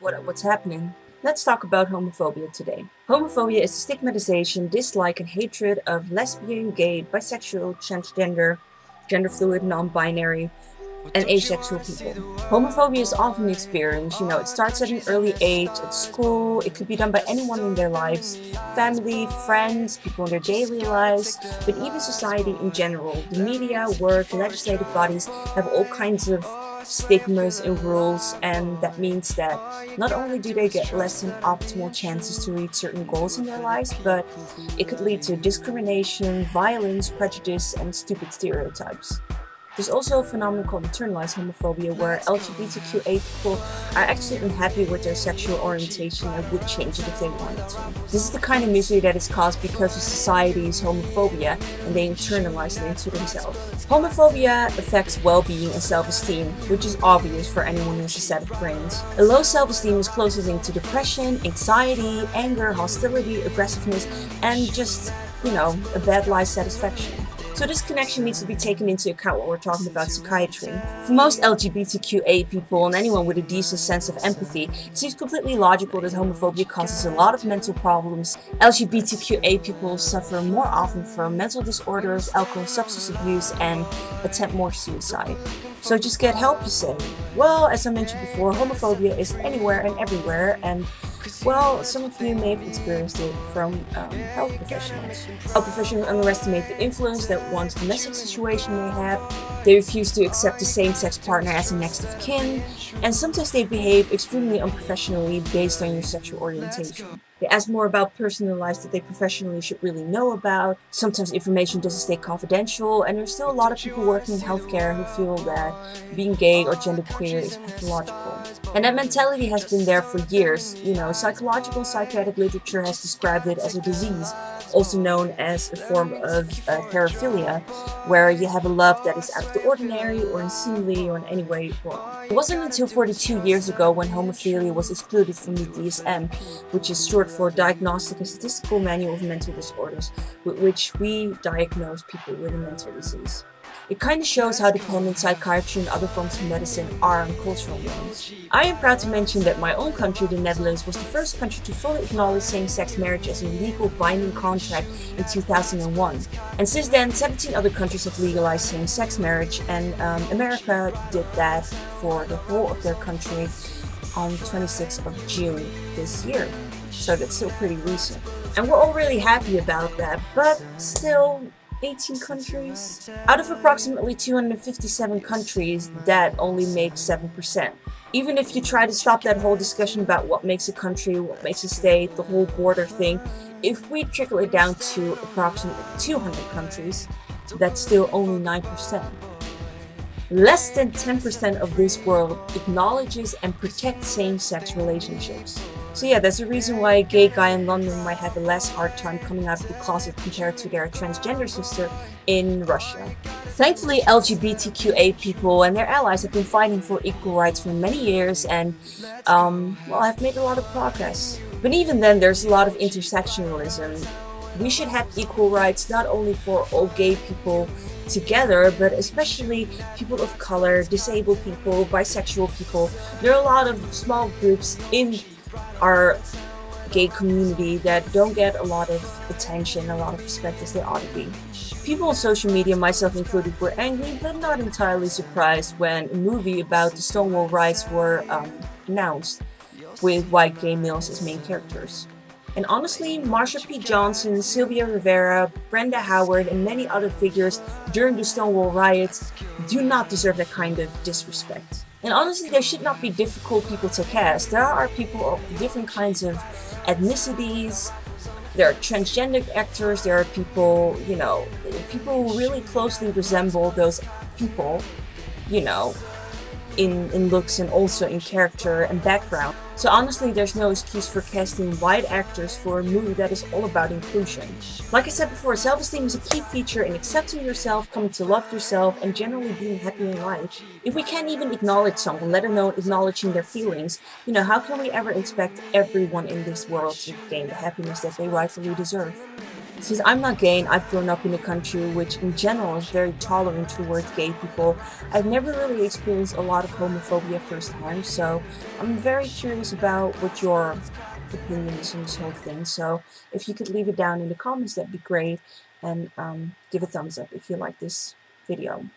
What's happening? Let's talk about homophobia today. Homophobia is the stigmatization, dislike, and hatred of lesbian, gay, bisexual, transgender, gender fluid, non-binary, and asexual people. Homophobia is often experienced, it starts at an early age, at school, it could be done by anyone in their lives, family, friends, people in their daily lives, but even society in general. The media, work, legislative bodies have all kinds of stigmas and rules, and that means that not only do they get less than optimal chances to reach certain goals in their lives, but it could lead to discrimination, violence, prejudice, and stupid stereotypes. There's also a phenomenon called internalized homophobia, where LGBTQA people are actually unhappy with their sexual orientation and would change it if they wanted to. This is the kind of misery that is caused because of society's homophobia, and they internalize it into themselves. Homophobia affects well-being and self-esteem, which is obvious for anyone who has a set of brains. A low self-esteem is closely linked to depression, anxiety, anger, hostility, aggressiveness, and just, a bad life satisfaction. So this connection needs to be taken into account when we're talking about psychiatry. For most LGBTQA people and anyone with a decent sense of empathy, it seems completely logical that homophobia causes a lot of mental problems. LGBTQA people suffer more often from mental disorders, alcohol, substance abuse, and attempt more suicide. So just get help, you say? Well, as I mentioned before, homophobia is anywhere and everywhere, and well, some of you may have experienced it from health professionals. Health professionals underestimate the influence that one's domestic situation may have. They refuse to accept the same-sex partner as a next of kin, and sometimes they behave extremely unprofessionally based on your sexual orientation. They ask more about personal lives that they professionally should really know about. Sometimes information doesn't stay confidential, and there's still a lot of people working in healthcare who feel that being gay or genderqueer is pathological. And that mentality has been there for years. Psychological and psychiatric literature has described it as a disease, also known as a form of paraphilia, where you have a love that is out of the ordinary or unseemly or in any way wrong. It wasn't until 42 years ago when homophilia was excluded from the DSM, which is short for Diagnostic and Statistical Manual of Mental Disorders, with which we diagnose people with a mental disease. It kind of shows how dependent psychiatry and other forms of medicine are on cultural norms. I am proud to mention that my own country, the Netherlands, was the first country to fully acknowledge same-sex marriage as a legal binding contract in 2001. And since then, 17 other countries have legalized same-sex marriage, and America did that for the whole of their country on 26th of June this year. So that's still pretty recent. And we're all really happy about that, but still, 18 countries? Out of approximately 257 countries, that only makes 7%. Even if you try to stop that whole discussion about what makes a country, what makes a state, the whole border thing, if we trickle it down to approximately 200 countries, that's still only 9%. Less than 10% of this world acknowledges and protects same-sex relationships. So yeah, there's a reason why a gay guy in London might have a less hard time coming out of the closet compared to their transgender sister in Russia. Thankfully, LGBTQA people and their allies have been fighting for equal rights for many years and, have made a lot of progress. But even then, there's a lot of intersectionalism. We should have equal rights not only for all gay people together, but especially people of color, disabled people, bisexual people. There are a lot of small groups in our gay community that don't get a lot of attention, a lot of respect as they ought to be. People on social media, myself included, were angry but not entirely surprised when a movie about the Stonewall riots were announced with white gay males as main characters. And honestly, Marsha P. Johnson, Sylvia Rivera, Brenda Howard, and many other figures during the Stonewall riots do not deserve that kind of disrespect. And honestly, they should not be difficult people to cast. There are people of different kinds of ethnicities. There are transgender actors. There are people, people who really closely resemble those people, in looks and also in character and background. So honestly, there's no excuse for casting white actors for a movie that is all about inclusion. Like I said before, self-esteem is a key feature in accepting yourself, coming to love yourself, and generally being happy in life. If we can't even acknowledge someone, let alone acknowledging their feelings, how can we ever expect everyone in this world to gain the happiness that they rightfully deserve? Since I'm not gay and I've grown up in a country which in general is very tolerant towards gay people, I've never really experienced a lot of homophobia firsthand, so I'm very curious about what your opinion is on this whole thing. So if you could leave it down in the comments, that'd be great, and give a thumbs up if you like this video.